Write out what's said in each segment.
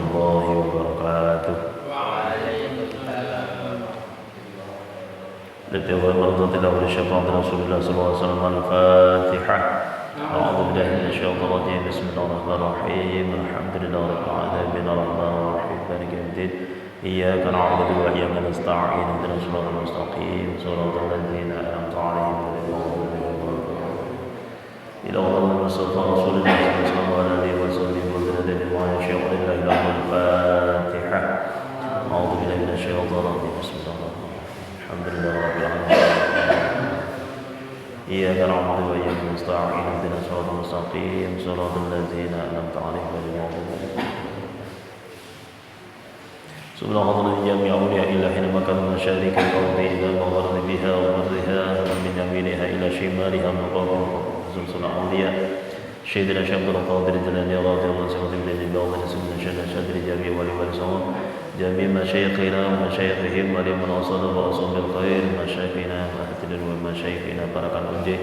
الله وبركاته. لتوى مرضات الله ولشفاعة رسول الله صلى الله عليه وسلم. الفاتحة. أعوذ بالله من الشيطان الرجيم. بسم الله الرحمن الرحيم. الحمد لله رب العالمين الرحمن الرحيم مالك يوم الدين. إياك نعبد وإياك نستعين اهدنا الصراط المستقيم صراط الذين أنعمت عليهم غير المغضوب عليهم. إلى الله المصطفى رسول الله صلى الله عليه وسلم وبلده ما يشاء لله له الفاتحة. أعوذ بالله من الشيطان الرجيم. بسم الله الرحمن الرحيم. الحمد لله رب العالمين. إياك نعبد وإياك نستعين اهدنا الصراط المستقيم صراط الذين أنعمت عليهم غير المغضوب عليهم. سبحان الله جميع أولياء الله حينما كانوا مشارك الأرض إلى المغرب بها ومرها ومن يمينها إلى شمالها من قبل زلزال أولياء سيدنا شيخ عبد القادر الجيلاني رضي الله عنه من بعض سيدنا شيخ شادر جميع ولي ورسول جميع مشايخنا ومشايخهم ولمن وصل وأصل الخير مشايخنا وأهتدل ومشايخنا بركة أنجه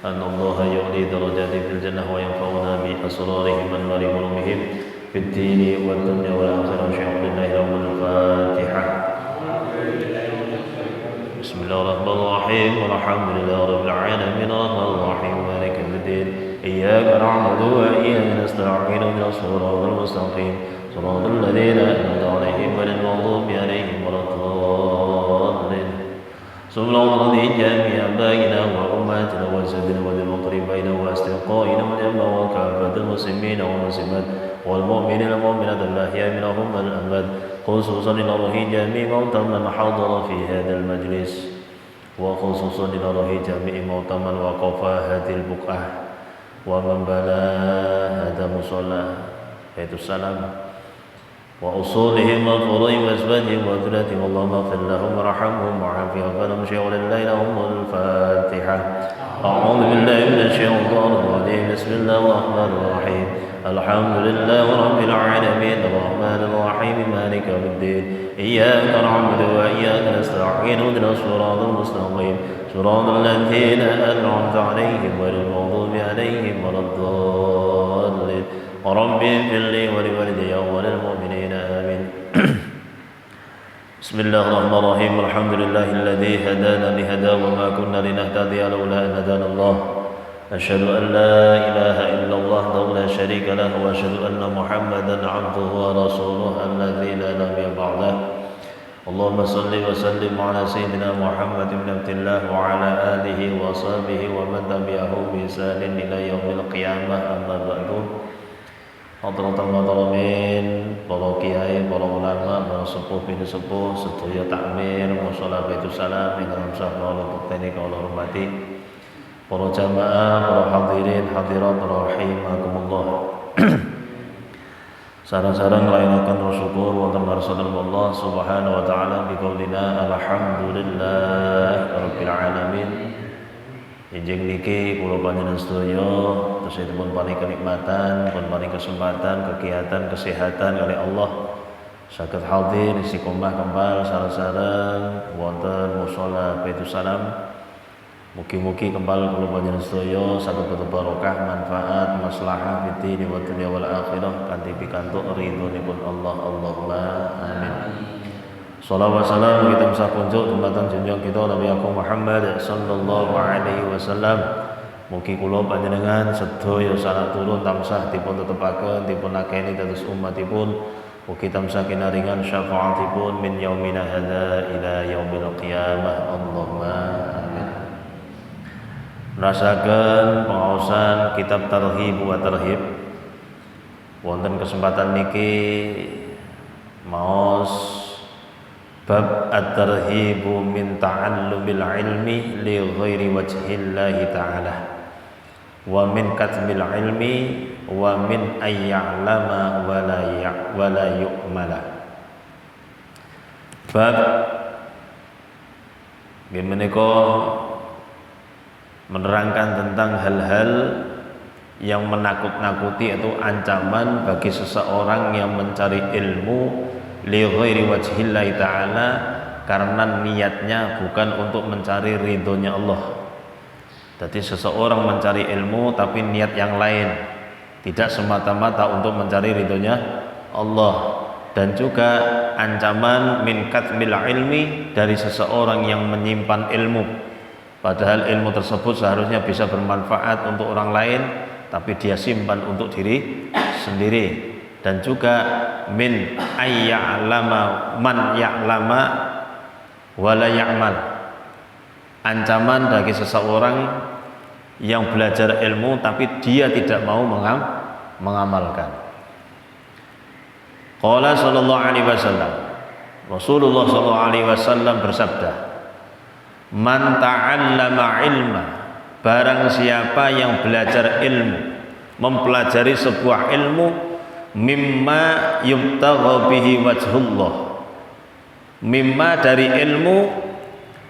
أن الله يعلي درجات في الجنة وينفعنا بأسرارهم أنوار علومهم في الدين والدنيا والآخرة. شيخ لله رب الفاتحة. بسم الله الرحمن الرحيم. والحمد لله رب العالمين الرحمن الرحيم مالك يوم الدين. إياك نعبد وإياك نستعين اهدنا الصراط المستقيم صراط الذين أنعمت عليهم غير المغضوب عليهم ولا الضالين. سبحان الله جميع آبائنا وأمهاتنا وأجدادنا وذي الفقر بيننا وأصدقائنا والأمة وكافة المسلمين والمسلمات والمؤمنين والمؤمنات الأحياء منهم والأموات خصوصا لله جميع موتى من حضر في هذا المجلس وخصوصا لله جميع موتى من وقف هذه البقعة ومن بنى هذا مصلى بيت السلام وأصولهم وفروعهم وأزواجهم وذريتهم اللهم اغفر لهم وارحمهم وعافهم وانهم شيء لله لهم الفاتحة. أعوذ بالله من الشيطان الرجيم. بسم الله الرحمن الرحيم. الحمد لله رب العالمين الرحمن الرحيم مالك يوم الدين. إياك نعبد وإياك نستعين اهدنا الصراط المستقيم صراط الذين أنعمت عليهم غير المغضوب عليهم ولا الضالين. رب اغفر لي ولوالدي وللمؤمنين آمين. بسم الله الرحمن الرحيم. الحمد لله الذي هدانا لهدى وما كنا لنهتدي لولا أن هدانا الله. أشهد أن لا إله إلا الله وحده لا شريك له وأشهد أن محمدا عبده ورسوله الذي لا نبي بعده. اللهم صل وسلم على سيدنا محمد بن عبد الله وعلى آله وصحبه ومن تبعه بإحسان إلى يوم القيامة. أما بعد. Hadratul Muhtaramin, para kiai, para ulama, para sepuh bin sepuh, sedaya takmir, mushola Baitus Salam ingkang sampun bukteni kula hormati. Para jamaah, para hadirin, hadirat rahimakumullah. Sareng-sareng nglayaken syukur wonten ngarsane Allah Subhanahu wa taala bi qaulina alhamdulillahirabbil alamin. Injing niki kula panjenengan sedaya tersedipun paring kenikmatan, pun paring kesempatan, kegiatan, kesehatan oleh Allah saged hadir istiqomah kembal sareng-sareng wonten mushola Baitus Salam. Mugi-mugi kembal kula panjenengan sedaya saged barokah, manfaat, maslahah fid din wa dunya wal akhirah kanthi pikantuk ridhonipun Allah. Allahumma amin. Salawat salam kita bisa kunjuk dumateng junjungan kita Nabi Muhammad sallallahu alaihi wasallam. Mugi kula panjenengan sedaya salat turun tansah dipun tetepaken, dipun akeni dados umatipun. Mugi tansah kinaringan syafaatipun min yaumina hadza ila yaumil qiyamah. Allahumma amin. Rasaken pengaosan kitab Targhib wa Tarhib. Wonten kesempatan niki maos bab at-tarhibu min ta'allumil ilmi li ghairi wajhillahi ta'ala wa min katmil ilmi wa min ayya'lama wa la yu'mala. Bab menika menerangkan tentang hal-hal yang menakut-nakuti atau ancaman bagi seseorang yang mencari ilmu li ghairi wajhillahi ta'ala karena niatnya bukan untuk mencari ridhonya Allah. Jadi seseorang mencari ilmu tapi niat yang lain, tidak semata-mata untuk mencari ridhonya Allah, dan juga ancaman min katmil ilmi, dari seseorang yang menyimpan ilmu, padahal ilmu tersebut seharusnya bisa bermanfaat untuk orang lain, tapi dia simpan untuk diri sendiri. Dan juga min ayya'lama man ya'lama wala ya'mal, ancaman bagi seseorang yang belajar ilmu tapi dia tidak mau mengamalkan. Qala sallallahu alaihi wasallam, Rasulullah sallallahu alaihi wasallam bersabda, man ta'allama ilma, barang siapa yang belajar ilmu, mempelajari sebuah ilmu, mimma yubtagha bihi wajhullah, mimma dari ilmu,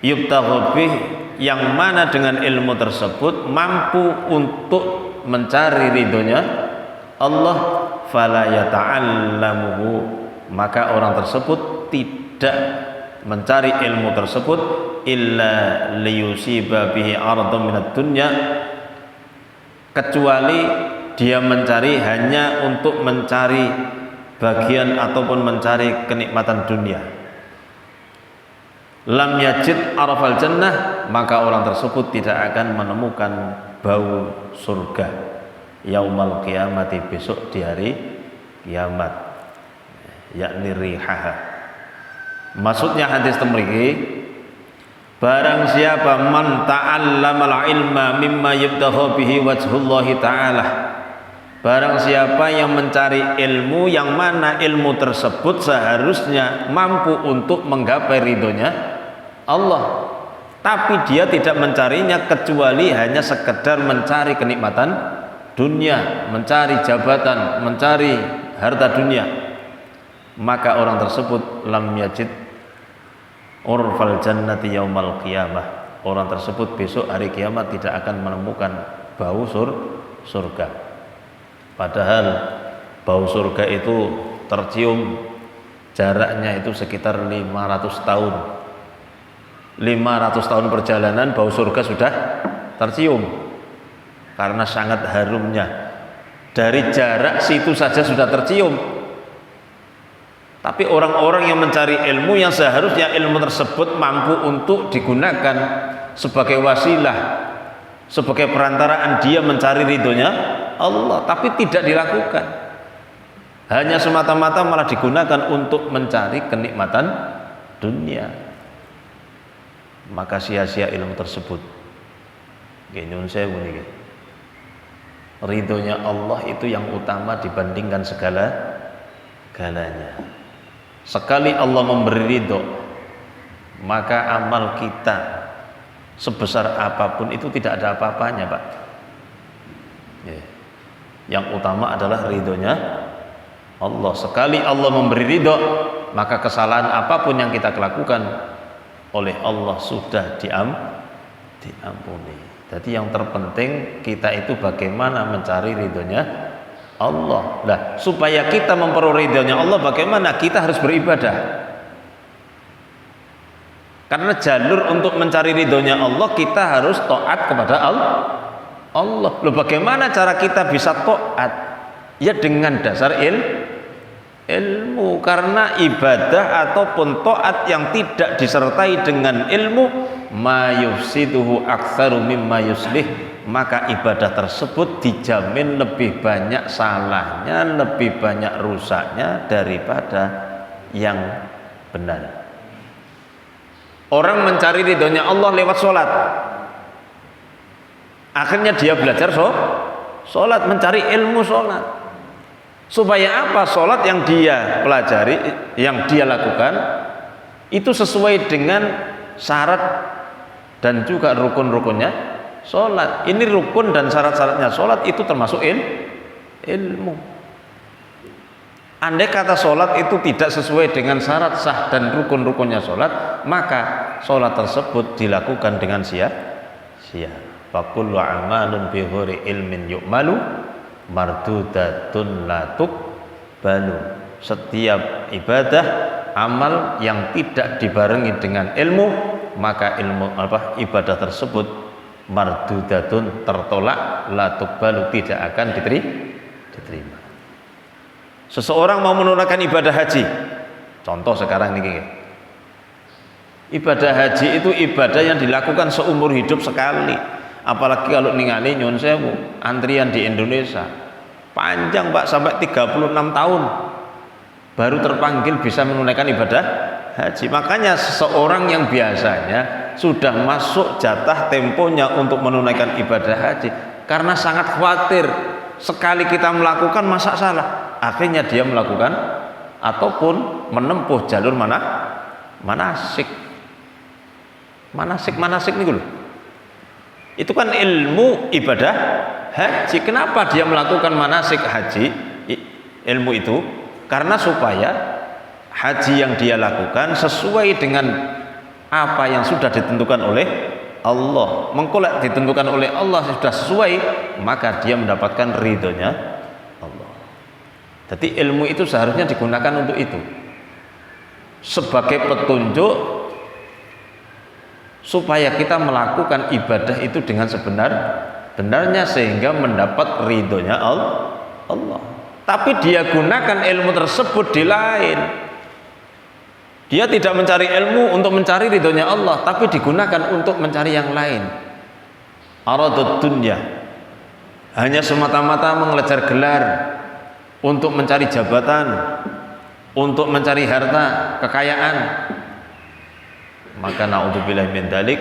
yubtagha bihi yang mana dengan ilmu tersebut mampu untuk mencari ridhonya Allah, fala yata'allamuhu, maka orang tersebut tidak mencari ilmu tersebut illa liyusiba bihi ardhan minad dunya, kecuali dia mencari hanya untuk mencari bagian ataupun mencari kenikmatan dunia. Lam yajid arafal jannah, maka orang tersebut tidak akan menemukan bau surga yaumal qiyamati, besok di hari kiamat, yakni rihaha. Maksudnya hadis temriki, barang siapa man ta'allamal ilma mimma yubtagha bihi wajhullahi ta'ala, barang siapa yang mencari ilmu yang mana ilmu tersebut seharusnya mampu untuk menggapai ridhonya Allah, tapi dia tidak mencarinya kecuali hanya sekedar mencari kenikmatan dunia, mencari jabatan, mencari harta dunia, maka orang tersebut lam yajid urfal jannati yaumal qiyamah, orang tersebut besok hari kiamat tidak akan menemukan bau surga. Padahal bau surga itu tercium jaraknya itu sekitar 500 tahun. 500 tahun perjalanan bau surga sudah tercium karena sangat harumnya. Dari jarak situ saja sudah tercium. Tapi orang-orang yang mencari ilmu yang seharusnya ilmu tersebut mampu untuk digunakan sebagai wasilah, sebagai perantaraan dia mencari ridhonya Allah, tapi tidak dilakukan, hanya semata-mata malah digunakan untuk mencari kenikmatan dunia, maka sia-sia ilmu tersebut. Nyun sewu niki, ridhonya Allah itu yang utama dibandingkan segala-galanya. Sekali Allah memberi ridho, maka amal kita sebesar apapun itu tidak ada apa-apanya, Pak. Yang utama adalah ridhonya Allah. Sekali Allah memberi ridho, maka kesalahan apapun yang kita lakukan oleh Allah sudah diampuni. Jadi yang terpenting kita itu bagaimana mencari ridhonya Allah. Nah, supaya kita memperoleh ridhonya Allah, bagaimana? Kita harus beribadah. Karena jalur untuk mencari ridhonya Allah, kita harus taat kepada Allah. Loh, bagaimana cara kita bisa taat? Ya dengan dasar ilmu. Karena ibadah ataupun taat yang tidak disertai dengan ilmu, ma yufsiduhu aktsaru mimma yuslih, maka ibadah tersebut dijamin lebih banyak salahnya, lebih banyak rusaknya daripada yang benar. Orang mencari ridhonya Allah lewat sholat, akhirnya dia belajar sholat, mencari ilmu sholat. Supaya apa? Sholat yang dia pelajari, yang dia lakukan itu sesuai dengan syarat dan juga rukun-rukunnya sholat. Ini rukun dan syarat-syaratnya sholat itu termasuk ilmu. Andai kata sholat itu tidak sesuai dengan syarat sah dan rukun-rukunnya sholat, maka sholat tersebut dilakukan dengan sia-sia. Fakullu amalun bi ghairi ilmin yu'malu mardudatun la tuqbalu. Setiap ibadah, amal yang tidak dibarengi dengan ilmu, maka ibadah tersebut mardudatun, tertolak, la tuqbalu, tidak akan diterima. Seseorang mau menunaikan ibadah haji, contoh sekarang ini, ibadah haji itu ibadah yang dilakukan seumur hidup sekali. Apalagi kalau ningali nyun sewu, antrian di Indonesia panjang Pak, sampai 36 tahun baru terpanggil bisa menunaikan ibadah haji. Makanya seseorang yang biasanya sudah masuk jatah temponya untuk menunaikan ibadah haji, karena sangat khawatir sekali kita melakukan masa salah, akhirnya dia melakukan ataupun menempuh jalur manasik nih dulu. Itu kan ilmu ibadah haji. Kenapa dia melakukan manasik haji, ilmu itu? Karena supaya haji yang dia lakukan sesuai dengan apa yang sudah ditentukan oleh Allah. Mengkolek ditentukan oleh Allah sudah sesuai, maka dia mendapatkan ridhonya Allah. Jadi ilmu itu seharusnya digunakan untuk itu, sebagai petunjuk supaya kita melakukan ibadah itu dengan sebenar-benarnya sehingga mendapat ridhonya Allah. Tapi dia gunakan ilmu tersebut di lain. Dia tidak mencari ilmu untuk mencari ridhonya Allah, tapi digunakan untuk mencari yang lain. Aradud dunya, hanya semata-mata mengejar gelar, untuk mencari jabatan, untuk mencari harta, kekayaan. Maka naudzubillah min dzalik,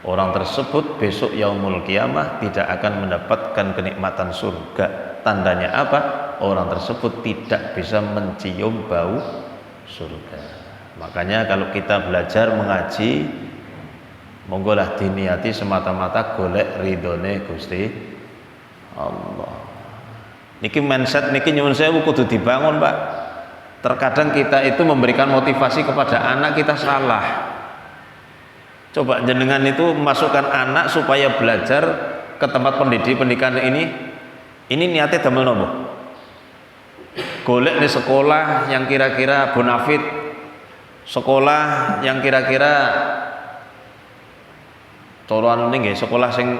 orang tersebut besok yaumul kiamah tidak akan mendapatkan kenikmatan surga. Tandanya apa? Orang tersebut tidak bisa mencium bau surga. Makanya kalau kita belajar mengaji, monggolah diniati semata-mata golek ridhone Gusti Allah. Niki mindset niki nyuwun sewu kudu dibangun, Pak. Terkadang kita itu memberikan motivasi kepada anak kita salah. Coba jenengan itu memasukkan anak supaya belajar ke tempat pendidikan ini niatnya damel nopo? Golek di sekolah yang kira-kira bonafit, sekolah yang kira-kira coroan ini nggih, sekolah sing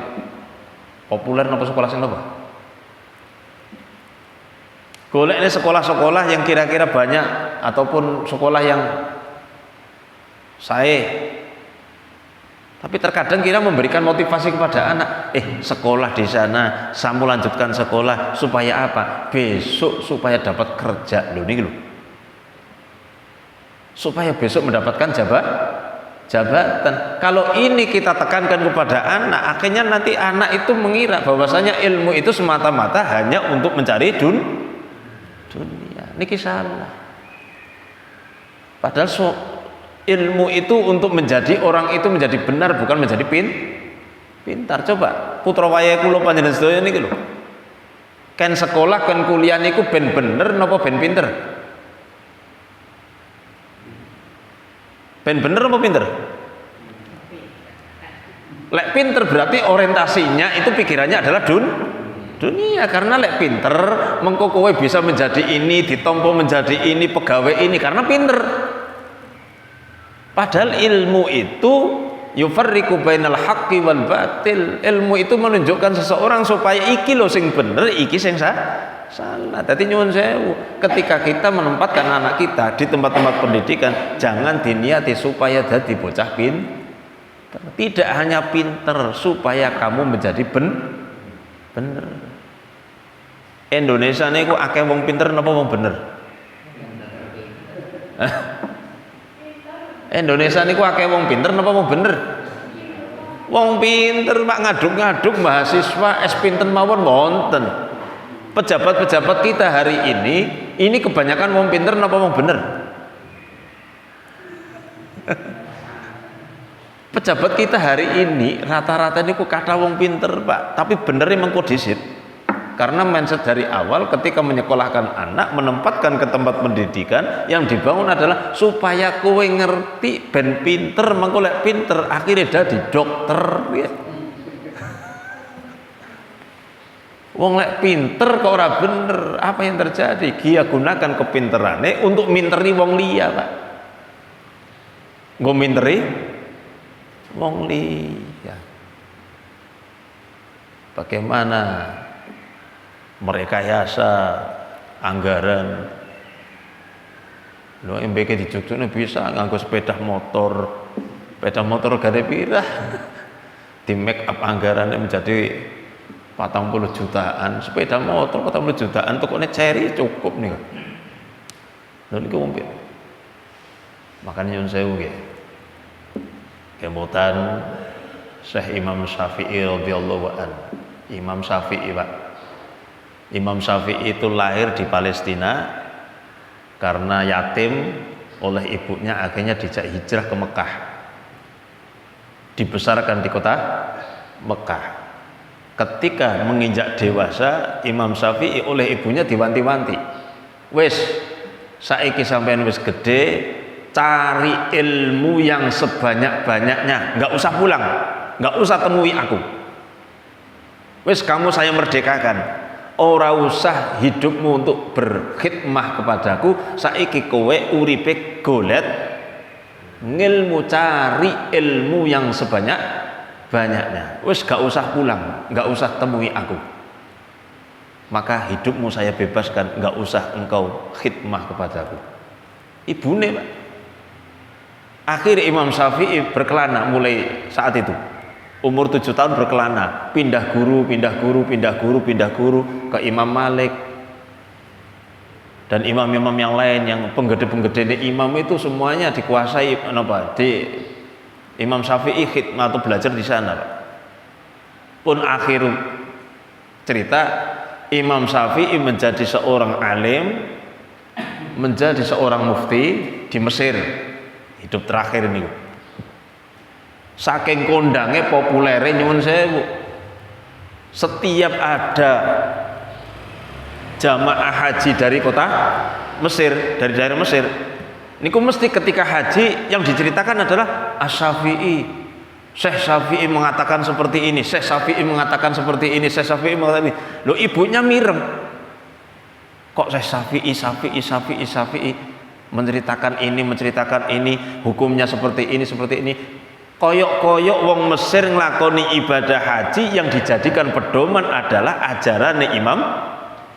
populer napa sekolah sing napa? Golek ini sekolah-sekolah yang kira-kira banyak ataupun sekolah yang sae. Tapi terkadang kita memberikan motivasi kepada anak, sekolah di sana, samu lanjutkan sekolah supaya apa? Besok supaya dapat kerja loh nih loh. Supaya besok mendapatkan jabatan. Kalau ini kita tekankan kepada anak, akhirnya nanti anak itu mengira bahwasanya ilmu itu semata-mata hanya untuk mencari dunia. Niki salah. Padahal ilmu itu untuk menjadi orang itu menjadi benar, bukan menjadi pintar. Coba putra wayah kula panjenengan sedaya niki lho. Kan sekolah kan kuliah niku ben bener napa ben pinter? Ben bener apa pinter? Lek pinter berarti orientasinya itu pikirannya adalah dunia. Karena lek pinter mengko kowe bisa menjadi ini, ditompo menjadi ini, pegawai ini karena pinter. Padahal ilmu itu yufarriqu bainal haqqi wal batil. Ilmu itu menunjukkan seseorang supaya iki lho sing bener, iki sing salah. Dadi nyuwun sewu, ketika kita menempatkan anak kita di tempat-tempat pendidikan, jangan diniati supaya dadi bocah pinter. Tidak hanya pinter, supaya kamu menjadi bener. Indonesia niku akeh wong pinter napa wong bener? Indonesia niku akeh wong pinter napa wong bener? Wong pinter Pak, ngaduk-ngaduk mahasiswa es pinten mawon wonten. Pejabat-pejabat kita hari ini kebanyakan wong pinter napa wong bener? Pejabat kita hari ini rata-rata niku kata wong pinter Pak, tapi bener emang kodisit. Karena mindset dari awal ketika menyekolahkan anak, menempatkan ke tempat pendidikan, yang dibangun adalah supaya kowe ngerti ben pinter, mengko lek pinter akhirnya dadi dokter ya. Wong lek pinter kok ora bener, apa yang terjadi? Dia gunakan kepinterane untuk minteri wong liya, Pak. Nggo minteri wong liya. Bagaimana merekayasa anggaran. Lho MBK di Jogja bisa nganggo sepeda motor gade pirah. Di make up anggarannya menjadi 40 jutaan, sepeda motor 40 jutaan, tokonya Cherry cukup nih. Lho niku mungkin. Makanya nyuwun sewu nggih. Kemutan Syekh Imam Syafi'i radhiyallahu anhu. Imam Syafi'i, Pak. Imam Syafi'i itu lahir di Palestina karena yatim oleh ibunya, akhirnya dijak hijrah ke Mekah. Dibesarkan di kota Mekah. Ketika menginjak dewasa, Imam Syafi'i oleh ibunya diwanti-wanti. Wis, saiki sampean wis gede, cari ilmu yang sebanyak-banyaknya, nggak usah pulang, nggak usah temui aku. Wis, kamu saya merdekakan, ora usah hidupmu untuk berkhidmah kepadaku, saiki kowe uripe golet ngilmu, cari ilmu yang sebanyak-banyaknya. Wis, gak usah pulang, gak usah temui aku, maka hidupmu saya bebaskan, gak usah engkau khidmah kepadaku. Ibune, Pak. Akhir Imam Syafi'i berkelana mulai saat itu. Umur 7 tahun berkelana, pindah guru ke Imam Malik dan imam-imam yang lain, yang penggede-penggede imam itu semuanya dikuasai di Imam Syafi'i khidmah atau belajar di sana, Pak. Pun akhir cerita, Imam Syafi'i menjadi seorang alim, menjadi seorang mufti di Mesir. Hidup terakhir ini saking kondangnya populernya nyuwun sewu, setiap ada jamaah haji dari kota Mesir, dari daerah Mesir niku mesti ketika haji yang diceritakan adalah Asy-Syafi'i, Syekh Syafi'i mengatakan seperti ini, Syekh Syafi'i mengatakan seperti ini, Syekh Syafi'i mengatakan ini. Loh, ibunya mireng, kok Syekh Syafi'i menceritakan ini, hukumnya seperti ini. Koyok-koyok wong Mesir nglakoni ibadah haji yang dijadikan pedoman adalah ajaran Imam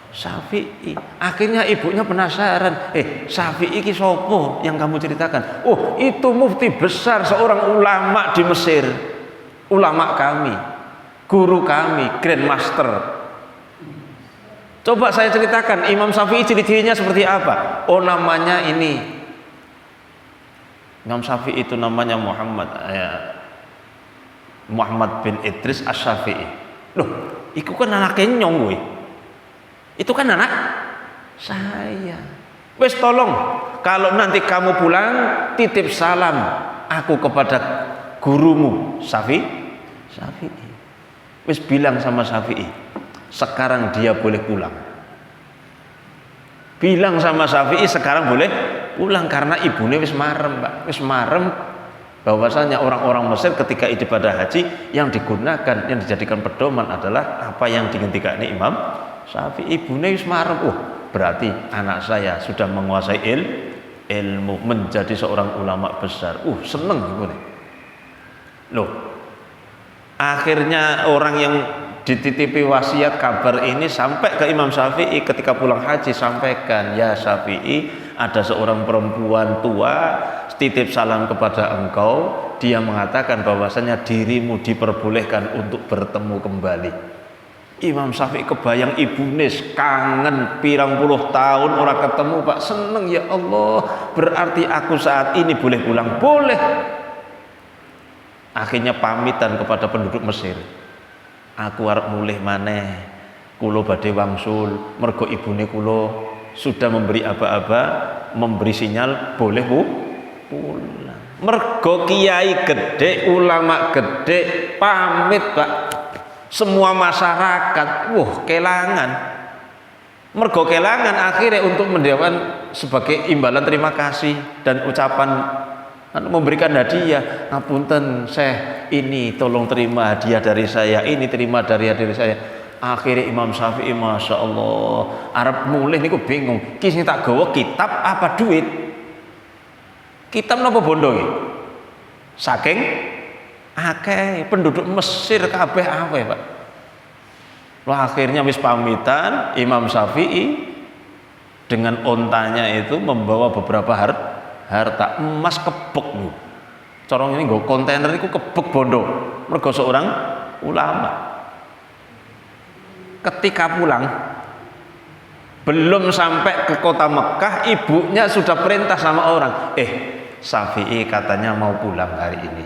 Syafi'i. Akhirnya ibunya penasaran, Syafi'i ki sopo yang kamu ceritakan? Oh, itu mufti besar, seorang ulama di Mesir, ulama kami, guru kami, grandmaster. Coba saya ceritakan Imam Syafi'i ciri-cirinya seperti apa? Oh, namanya ini. Imam Syafi'i itu namanya Muhammad bin Idris Asy-Syafi'i. Loh, itu kan anak kenyong gue. Itu kan anak saya. Wes, tolong kalau nanti kamu pulang titip salam aku kepada gurumu Syafi'i. Wes, bilang sama Syafi'i, sekarang dia boleh pulang. Bilang sama Syafi'i sekarang boleh pulang karena ibunya wis marem, Pak. Wis marem bahwasanya orang-orang Mesir ketika ibadah haji yang digunakan, yang dijadikan pedoman adalah apa yang dihentikan Imam Syafi'i. Ibunya wis marem. Oh, berarti anak saya sudah menguasai ilmu, menjadi seorang ulama besar. Seneng ibunya. Loh, akhirnya orang yang dititipi wasiat kabar ini sampai ke Imam Syafi'i ketika pulang haji, sampaikan, ya Syafi'i, ada seorang perempuan tua titip salam kepada engkau, dia mengatakan bahwasanya dirimu diperbolehkan untuk bertemu kembali. Imam Syafi'i kebayang ibunis kangen pirang puluh tahun orang ketemu, Pak. Seneng, ya Allah, berarti aku saat ini boleh pulang. Boleh. Akhirnya pamitan kepada penduduk Mesir, aku arep mulih maneh, kulo badhe wangsul, mergo ibune kulo sudah memberi aba-aba, memberi sinyal boleh pulang. Mergo kiai gede, ulama gede pamit, Pak. Semua masyarakat kelangan. Mergo kelangan, akhirnya untuk mendewan sebagai imbalan terima kasih dan ucapan memberikan hadiah, ngapunten Syekh, ini tolong terima hadiah dari saya, ini terima hadiah dari saya. Akhirnya Imam Syafi'i, Masya Allah, Arab mulih niku bingung, kisah tak gawa kitab apa duit? Kitab napa bondo iki? Saking akeh penduduk Mesir kabeh Pak. Lah akhirnya wis pamitan Imam Syafi'i dengan ontanya itu membawa beberapa harta emas kebek nih. Corong ini nggo kontainer iku kebek bondo. Mergo seorang ulama. Ketika pulang belum sampai ke kota Mekah, ibunya sudah perintah sama orang, Syafi'i katanya mau pulang hari ini.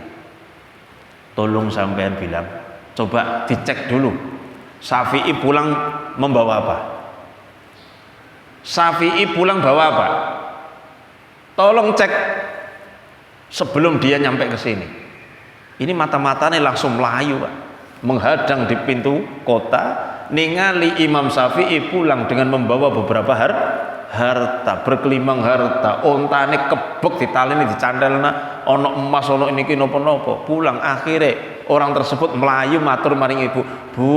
Tolong sampean bilang, coba dicek dulu. Syafi'i pulang membawa apa? Syafi'i pulang bawa apa? Tolong cek sebelum dia nyampe ke sini. Ini mata-matanya langsung melayu, Pak. Menghadang di pintu kota, ningali Imam Syafi'i pulang dengan membawa beberapa harta, berkelimang harta, ontane kebek ditaleni dicandelna, ono emas ono ini nopo-nopo. Pulang akhirnya orang tersebut melayu matur maring ibu, "Bu,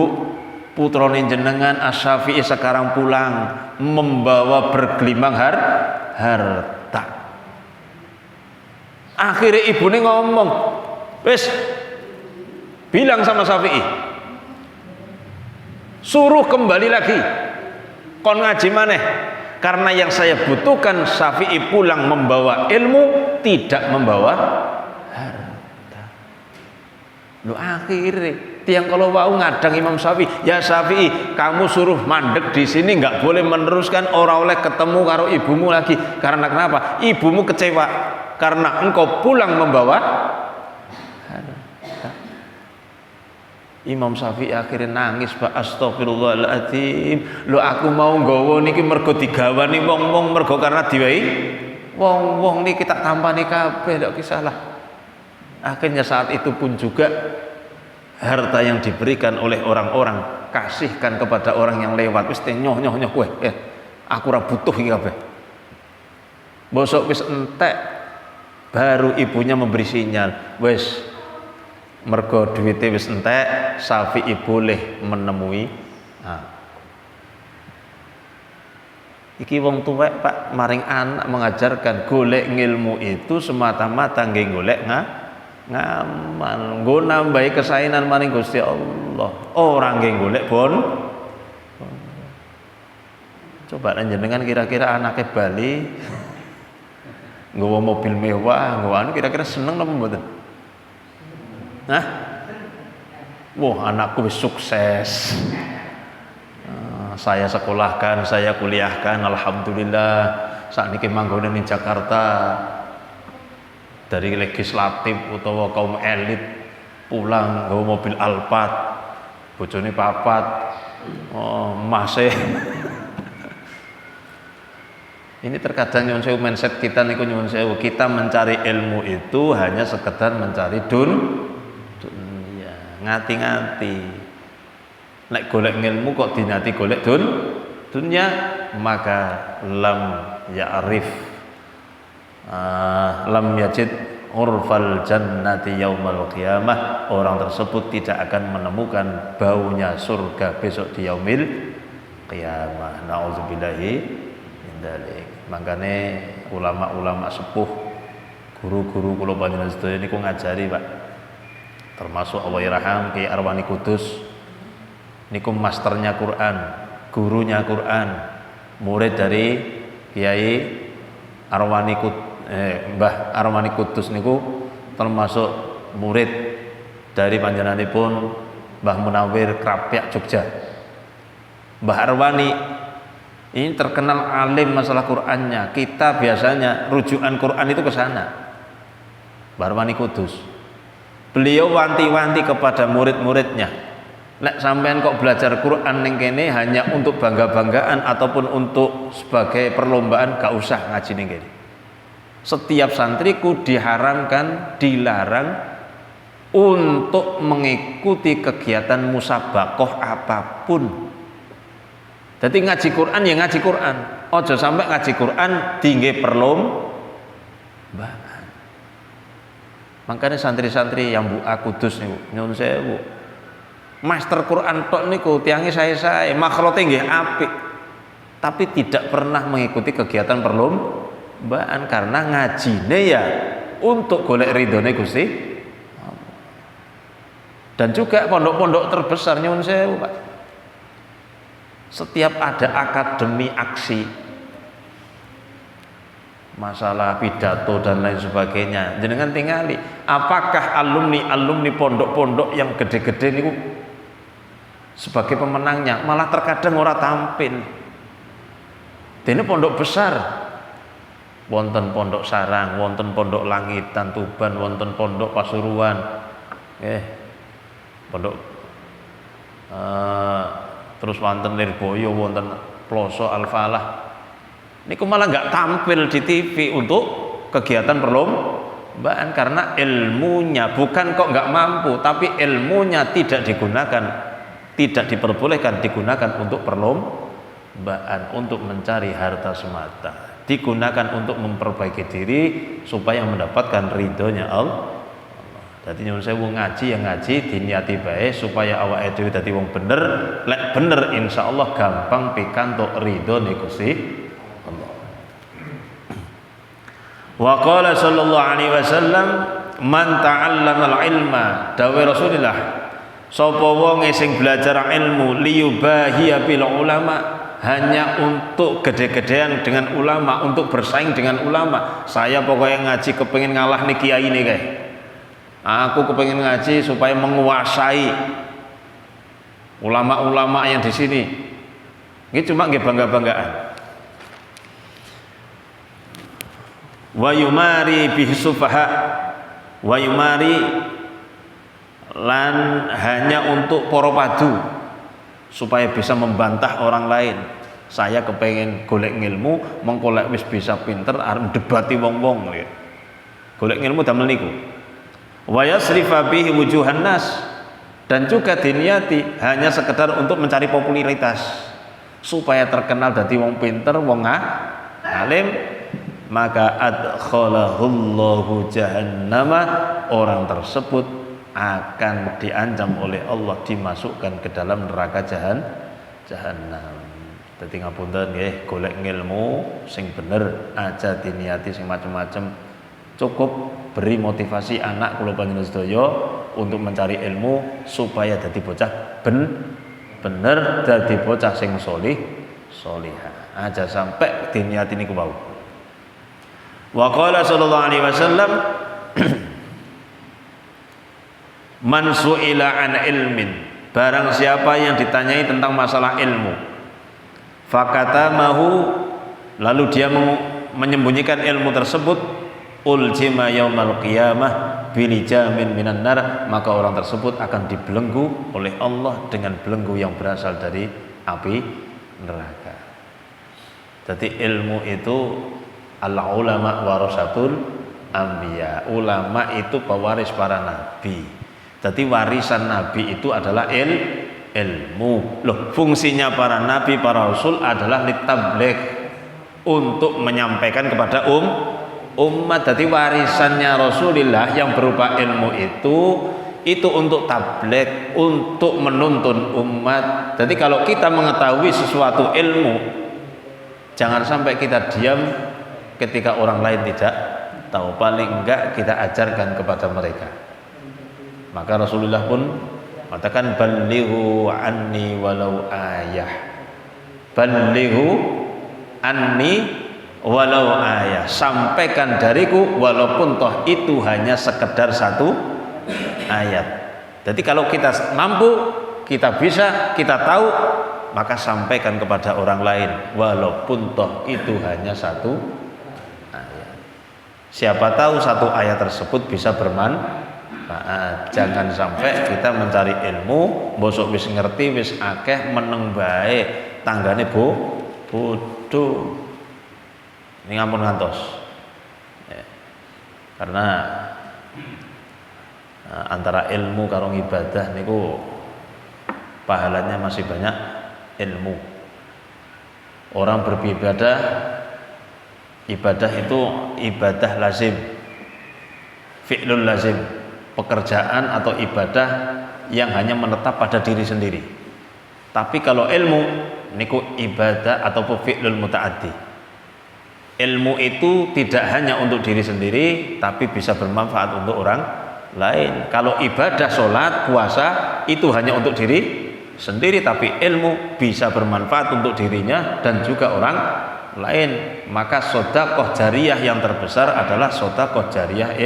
putrane jenengan Asy-Syafi'i sekarang pulang membawa bergelimang harta." Akhirnya ibunya ngomong, "Wes, bilang sama Syafi'i, suruh kembali lagi, kon ngaji maneh. Karena yang saya butuhkan Syafi'i pulang membawa ilmu, tidak membawa harta." Lu akhirnya tiang kalau mau ngadang Imam Syafi'i, "Ya Syafi'i, kamu suruh mandek di sini, nggak boleh meneruskan, ora oleh ketemu karo ibumu lagi. Karena kenapa? Ibumu kecewa karena engkau pulang membawa harta." Imam Syafi'i akhirnya nangis, Pak. Astagfirullahaladzim. Lo aku mau nggawa niki mergo digawani wong-wong, mergo karena diwai wong-wong niki tak tampani kabeh, ndak kisahlah. Akhirnya saat itu pun juga harta yang diberikan oleh orang-orang kasihkan kepada orang yang lewat. Wis nyoh kowe. Aku ora butuh iki kabeh. Bosok wis entek, baru ibunya memberi sinyal, wis mergo duwite wis entek, Syafi'i boleh menemui. Iki wong tuwek, Pak, maring anak mengajarkan golek ngilmu itu semata-mata nggih golek ngamal, nggo nambahi kesaenan maring Gusti Allah. Ora nggih golek Coba jenengan kira-kira anaknya Bali nggawa mobil mewah, nggawa kira-kira seneng napa mboten? Hah? Wah, anakku sukses. Saya sekolahkan, saya kuliahkan, alhamdulillah. Saat ini manggonen di Jakarta, dari legislatif utawa kaum elit pulang nggawa mobil Alphard, bojone papat, masih. Ini terkadang nyuwun sewu mindset kita niku, nyuwun sewu, kita mencari ilmu itu hanya sekedar mencari dunia. Ngati-ngati nek golek ilmu kok dinati golek dunia, maka lam yajid urfal jannati yaumal qiyamah. Orang tersebut tidak akan menemukan baunya surga besok di yaumil qiyamah. Nauzubillahi min dzalik. Makanya ulama-ulama sepuh, guru-guru kula panjenengan sedaya niku ngajari, Pak. Termasuk Allah Yarham Kiai Arwani Kudus niku masternya Quran, gurunya Quran, murid dari Kiai Arwani Mbah Arwani Kudus niku termasuk murid dari panjenenganipun Mbah Munawir Krapyak Jogja. Mbah Arwani ini terkenal alim masalah Qur'annya. Kita biasanya rujukan Qur'an itu ke sana. Mbah Arwani Kudus. Beliau wanti-wanti kepada murid-muridnya, nek sampean kok belajar Quran ning kene hanya untuk bangga-banggaan ataupun untuk sebagai perlombaan, gak usah ngaji ning kene. Setiap santriku diharamkan, dilarang untuk mengikuti kegiatan musabaqah apapun. Jadi ngaji Quran ya ngaji Quran. Ojo sampai ngaji Quran tinggi perlombaan. Makanya santri-santri yang Bu Kudus niku nyuwun sewu, master Quran tok niku tiange saya makhrote nggih apik, tapi tidak pernah mengikuti kegiatan perlombaan karena ngajine ya untuk golek ridhone Gusti. Dan juga pondok-pondok terbesar nyuwun sewu, Pak. Setiap ada akademi aksi masalah pidato dan lain sebagainya. Jenengan tingali, apakah alumni pondok-pondok yang gede-gede niku sebagai pemenangnya malah terkadang ora tampil. Dene pondok besar, wonten pondok Sarang, wonten pondok Langitan Tuban, wonten pondok Pasuruan, pondok terus wonten Lirboyo, wonten Ploso Al-Falah. Niku malah nggak tampil di TV untuk kegiatan perlombaan karena ilmunya, bukan kok nggak mampu, tapi ilmunya tidak digunakan, tidak diperbolehkan digunakan untuk perlombaan, untuk mencari harta semata, digunakan untuk memperbaiki diri supaya mendapatkan ridhonya Allah. Jadi nyuwun sewu ngaji yang ngaji diniati bae supaya awake dhewe dadi wong bener, lek bener insyaallah gampang pikantuk ridhone Gusti Allah. Wa qala sallallahu alaihi wasallam man ta'allama al-ilma, dawuh Rasulullah, sapa wong sing belajar ilmu liyubahiya bil ulama, hanya untuk gede-gedean dengan ulama, untuk bersaing dengan ulama. Saya pokoknya ngaji kepengin ngalah nih kiai nih kayak. Aku kepengin ngaji supaya menguasai ulama-ulama yang di sini. Ini cuma nggih bangga-banggaan. Wa yumari bihi sufaha, wa yumari lan hanya untuk para padu supaya bisa membantah orang lain. Saya kepengen golek ilmu, mengkolek wis bisa pinter arep debati wong-wong ya. Golek ilmu damel niku. Wa yasrifa bihi wujuhan nas, dan juga diniati hanya sekedar untuk mencari popularitas supaya terkenal dadi wong pinter, wong alim, maka adkhalahullahu jahannama, orang tersebut akan diancam oleh Allah dimasukkan ke dalam neraka jahanam. Dadi ngapunten nggih, golek ilmu sing bener aja diniati sing macem-macem. Cukup beri motivasi anak kula panjenengan sedaya untuk mencari ilmu supaya dadi bocah bener, dadi bocah sing solihah. Aja sampai diniati niku wau. Wa qala sallallahu alaihi wasallam man su'ila an ilmin, barang siapa yang ditanyai tentang masalah ilmu, fakatamahu, lalu dia menyembunyikan ilmu tersebut, uljima yaumal qiyamah bilijamin minan nar, maka orang tersebut akan dibelenggu oleh Allah dengan belenggu yang berasal dari api neraka. Jadi ilmu itu al-ulama warasatul anbiya, ulama itu pewaris para nabi. Jadi warisan nabi itu adalah ilmu. Loh, fungsinya para nabi, para rasul adalah litabligh, untuk menyampaikan kepada umat. Jadi warisannya Rasulullah yang berupa ilmu itu untuk tabligh, untuk menuntun umat. Jadi kalau kita mengetahui sesuatu ilmu, jangan sampai kita diam ketika orang lain tidak tahu, paling enggak kita ajarkan kepada mereka. Maka Rasulullah pun mengatakan ballighu anni walau ayah, ballighu anni walau ayah, sampaikan dariku walaupun toh itu hanya sekedar satu ayat. Jadi kalau kita mampu, kita bisa, kita tahu, maka sampaikan kepada orang lain walaupun toh itu hanya satu ayat. Siapa tahu satu ayat tersebut bisa bermanfaat. Jangan sampai kita mencari ilmu bosok wis ngerti, wis akeh, meneng bae, tanggane bodoh. Ini ngampun ngantos ya. Karena antara ilmu karo ibadah niku pahalanya masih banyak ilmu. Orang beribadah, ibadah itu ibadah lazim, fi'lul lazim, pekerjaan atau ibadah yang hanya menetap pada diri sendiri. Tapi kalau ilmu niku ibadah ataupun fi'lul muta'addi. Ilmu itu tidak hanya untuk diri sendiri, tapi bisa bermanfaat untuk orang lain. Kalau ibadah, sholat, puasa itu hanya untuk diri sendiri, tapi ilmu bisa bermanfaat untuk dirinya dan juga orang lain, maka sedekah jariyah yang terbesar adalah sedekah jariyah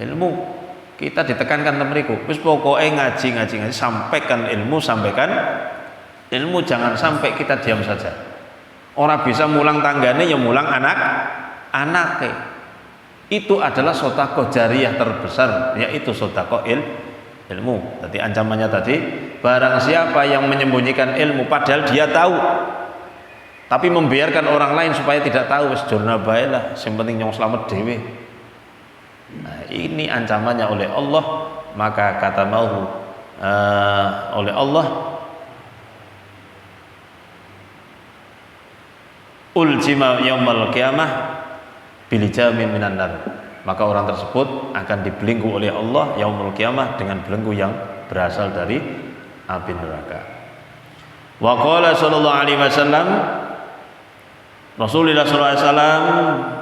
ilmu. Kita ditekankan temeriku, wis pokoke ngaji sampaikan ilmu, jangan sampai kita diam saja. Orang bisa mulang tanggane ya mulang anake. Itu adalah sedekah jariyah terbesar, yaitu sedekah ilmu. Tadi ancamannya tadi, barang siapa yang menyembunyikan ilmu padahal dia tahu, tapi membiarkan orang lain supaya tidak tahu, wis jurna bae lah, sing penting nyong slamet dhewe. Nah, ini ancamannya oleh Allah. Maka kata mau oleh Allah, uljima yaumal qiyamah bilijamin minan nar. Maka orang tersebut akan dibelenggu oleh Allah yaumul qiyamah dengan belenggu yang berasal dari api neraka. Wa qala sallallahu alaihi wasallam, Rasulullah sallallahu alaihi wasallam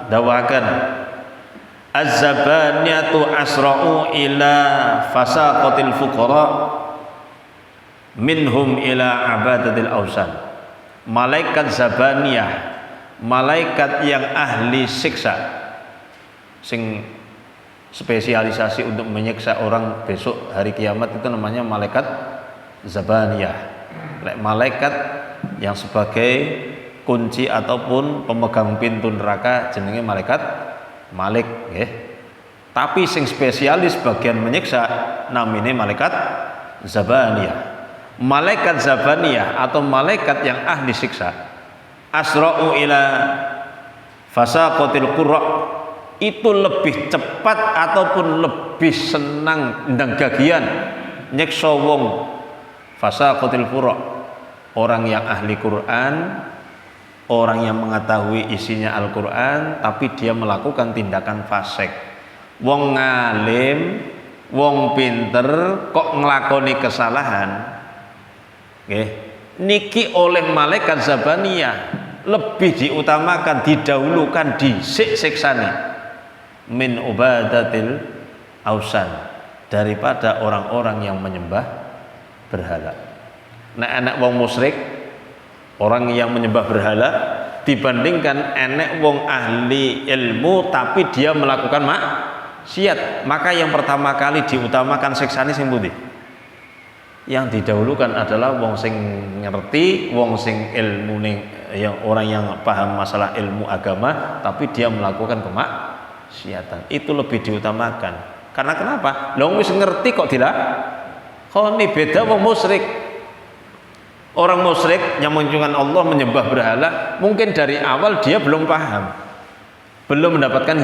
dawakan, az-zabaniyatu asra'u ila fasaqatil fuqara minhum ila abadatil ausan. Malaikat zabaniyah, malaikat yang ahli siksa, sing spesialisasi untuk menyiksa orang besok hari kiamat, itu namanya malaikat zabaniyah. Malaikat yang sebagai kunci ataupun pemegang pintu neraka jenenge malaikat Malik, tapi sing spesialis bagian menyiksa namine malaikat zabaniyah. Malaikat zabaniyah atau malaikat yang ahli siksa, asra'u ila fasaqatil qurra, itu lebih cepat ataupun lebih senang ndang gagian nyiksa wong fasaqatil qurra, orang yang ahli Quran, orang yang mengetahui isinya Al-Quran tapi dia melakukan tindakan fasik. Wong ngalim, wong pinter kok ngelakoni kesalahan, niki oleh malaikat zabaniyah lebih diutamakan, didahulukan, disiksane min ubadatil ausan, daripada orang-orang yang menyembah berhala. Nah, anak wong musyrik, orang yang menyembah berhala, dibandingkan enek wong ahli ilmu tapi dia melakukan maksiat, maka yang pertama kali diutamakan siksane sing pundi? Yang didahulukan adalah wong sing ngerti, wong sing ilmu ning, yang orang yang paham masalah ilmu agama tapi dia melakukan kemaksiatan, itu lebih diutamakan. Karena kenapa? Lah wis ngerti kok dilakoni, beda wong musyrik. Orang musyrik yang menunjukkan Allah menyembah berhala, mungkin dari awal dia belum paham, belum mendapatkan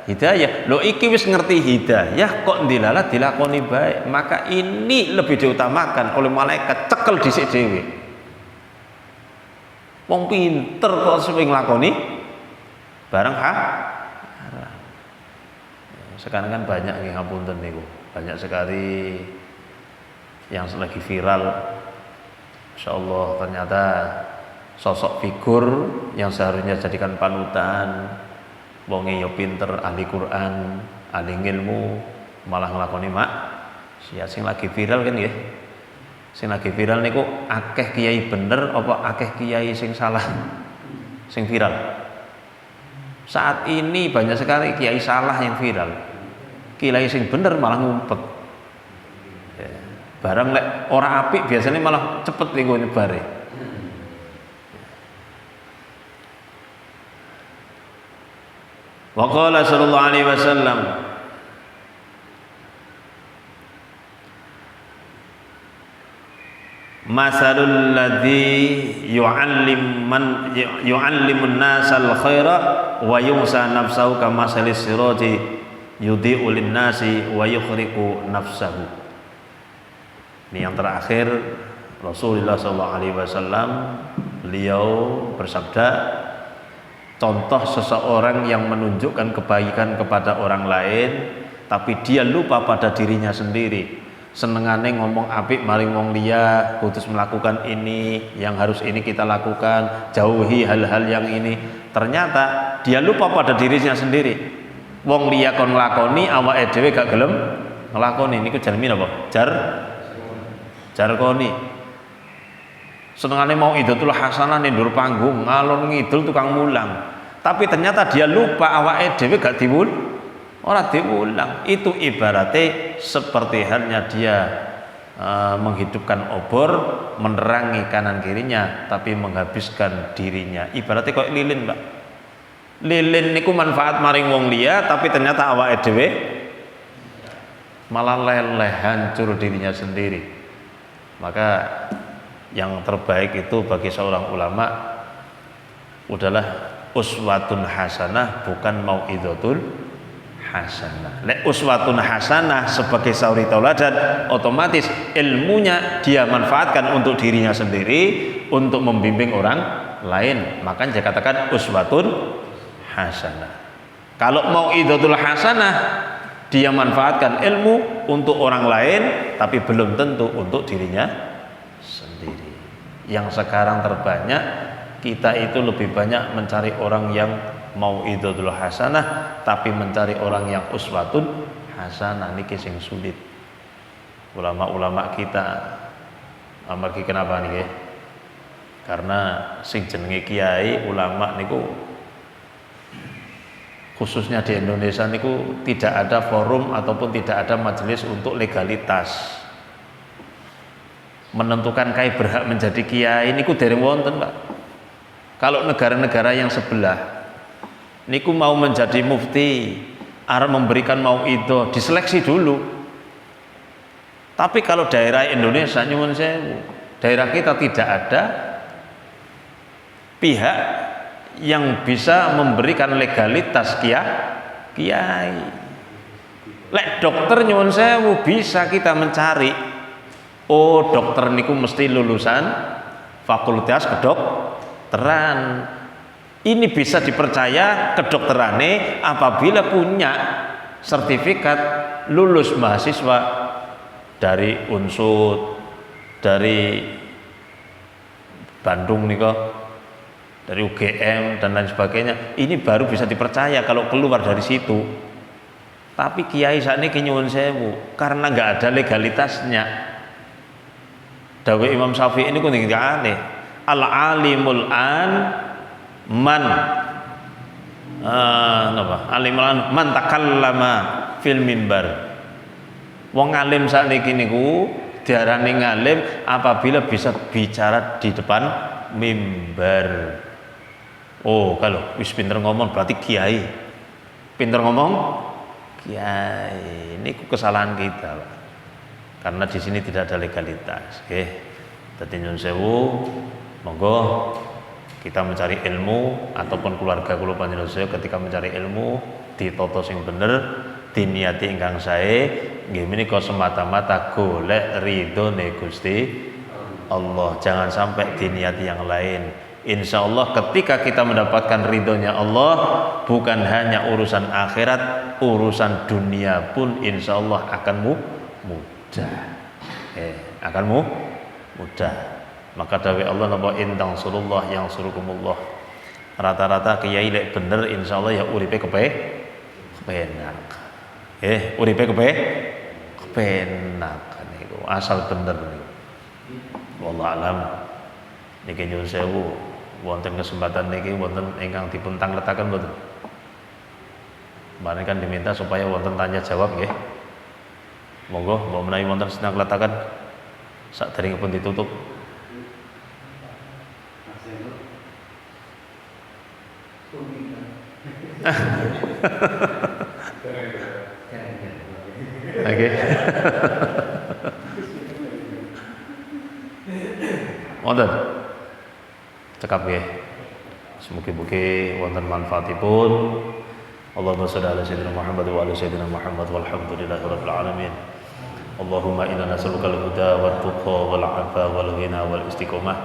hidayah. Lo iki wis ngerti hidayah kok dilala dilakoni baik, maka ini lebih diutamakan oleh malaikat, cekel dhisik dhewe. Wong pinter kok sing nglakoni barang haram. Sekarang kan banyak nggih, ngapunten niku, banyak sekali yang lagi viral. Insyaallah ternyata sosok figur yang seharusnya jadikan panutan, wonge ya pinter, ahli Quran, ahli ilmu, malah nglakoni maksiat. Sing lagi viral kan nggih. Sing lagi viral niku akeh kiai bener apa akeh kiai sing salah sing viral. Saat ini banyak sekali kiai salah yang viral. Kiai sing bener malah ngumpet. Barang lek ora apik biasanya malah cepet niku nyebare. Wa qala sallallahu alaihi wasallam, masalul ladzi yu'allimun nasal khaira wa yunsa nafsahu kama salis sirati yudhi'u lin-nasi wa yukhriqu nafsahu. Ini yang terakhir, Rasulullah SAW beliau bersabda, contoh seseorang yang menunjukkan kebaikan kepada orang lain tapi dia lupa pada dirinya sendiri, senengane ngomong apik maring wong liya, khusus melakukan ini, yang harus ini kita lakukan, jauhi hal-hal yang ini. Ternyata dia lupa pada dirinya sendiri. Wong liya kon nglakoni, awake dhewe gak gelem nglakoni. Niku jenenge apa? Jarkoni. Senengane mau Idatul Hasanah ndur panggung, ngalor ngidul tukang mulang. Tapi ternyata dia lupa awake dhewe gak ora diulang. Itu ibaratnya seperti halnya dia menghidupkan obor, menerangi kanan kirinya, tapi menghabiskan dirinya. Ibaratnya kok lilin, Mbak. Lilin niku manfaat maring wong liya, tapi ternyata awake dhewe malah leleh, hancur dirinya sendiri. Maka yang terbaik itu bagi seorang ulama udahlah uswatun hasanah, bukan mau'izatul hasanah. Lek uswatun hasanah sebagai sauri tauladan, otomatis ilmunya dia manfaatkan untuk dirinya sendiri, untuk membimbing orang lain. Makanya dia katakan uswatun hasanah. Kalau mau'izatul hasanah, dia manfaatkan ilmu untuk orang lain, tapi belum tentu untuk dirinya sendiri. Yang sekarang terbanyak, kita itu lebih banyak mencari orang yang mau'izatul hasanah, tapi mencari orang yang uswatun hasanah niki sing sulit. Ulama-ulama kita amargi kenapa niki? Karena sing jenenge kiai ulama niku khususnya di Indonesia niku tidak ada forum ataupun tidak ada majelis untuk legalitas. Menentukan kai berhak menjadi kiai niku dereng wonten, Pak. Kalau negara-negara yang sebelah niku mau menjadi mufti, arep memberikan mauidhah, diseleksi dulu. Tapi kalau daerah Indonesia nyuwun sewu, daerah kita tidak ada pihak yang bisa memberikan legalitas kiai. Lek dokter nyuwun sewu bisa kita mencari. Oh, dokter niku mesti lulusan fakultas kedokteran. Ini bisa dipercaya kedokterannya apabila punya sertifikat lulus mahasiswa dari Unsud, dari Bandung nih kok, dari UGM dan lain sebagainya. Ini baru bisa dipercaya kalau keluar dari situ. Tapi kiai saat ini nyuwun sewu karena nggak ada legalitasnya. Dawe Imam Syafi'i ini kuning aneh. Al-alimul an man alimul an man takallama fil mimbar. Wong alim sakniki niku diarani ngalim apabila bisa bicara di depan mimbar. Oh, kalau wis pinter ngomong berarti kiai. Pinter ngomong kiai. Ini kesalahan kita, Pak. Karena di sini tidak ada legalitas. Oke. Dadi nyuwun sewu, monggo kita mencari ilmu ataupun keluarga kula panjenengan sedaya ketika mencari ilmu ditata sing bener, diniati ingkang sae, nggih menika semata-mata golek ridhone Gusti Allah. Jangan sampai diniati yang lain. Insya Allah ketika kita mendapatkan ridhonya Allah, bukan hanya urusan akhirat, urusan dunia pun insya Allah akan mudah. Akan mudah. Maka dawuh Allah napa in tansurullah yang surukumullah. Rata-rata kiai lek bener insya Allah ya uripe kepenak. Uripe kepenak niku asal bener niku. Wallahu alam. Niki nyuwun sewu wonten kesempatan niki wonten ingkang dipun tangletaken mboten. Kemarin kan diminta supaya wonten tanya jawab nggih. Monggo mbok menawi wonten tangletaken sakderengipun ditutup. Oke. Wonten cekap nggih. Mugi-mugi wonten manfaatipun. Allahumma shalli ala sayyidina Muhammad wa ala sayyidina Muhammad walhamdulillahirabbil alamin. Allahumma inna nas'aluka al-huda wat-tuqa wal-'afa wal-ghina wal-istiqomah.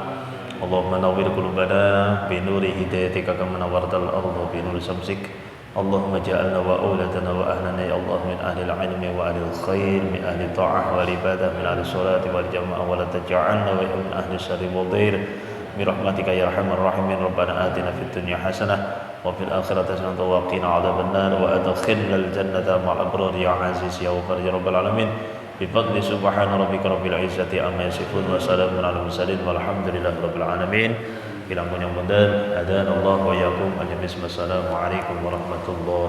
Allahumma nawwir qulubana bi nuri hidayatika kama nawwartal arda bi nuri syamsik. Allahumma ja'alna wa auladana wa ahlana ya Allah min ahli al-'ilmi wa ahli al-khair, min ahli ta'ah wal ibadah, min ahli salati wal jamaah wa la taj'alna wa min ahli syarri wal dhair. Bi rahmatika ya arhamar rahimin. Rabbana atina fid dunya hasanah wa fil akhirati hasanah wa qina adzabannar wa adkhilnal jannata ma'al abrar ya aziz ya ghafar ya rabbal alamin. بفضل سبحان ربك رب العزة عما يصفون وسلام على المرسلين والحمد لله رب العالمين. Kirang punya mudah, adhan Allah wa yakum, al-misma, assalamualaikum warahmatullahi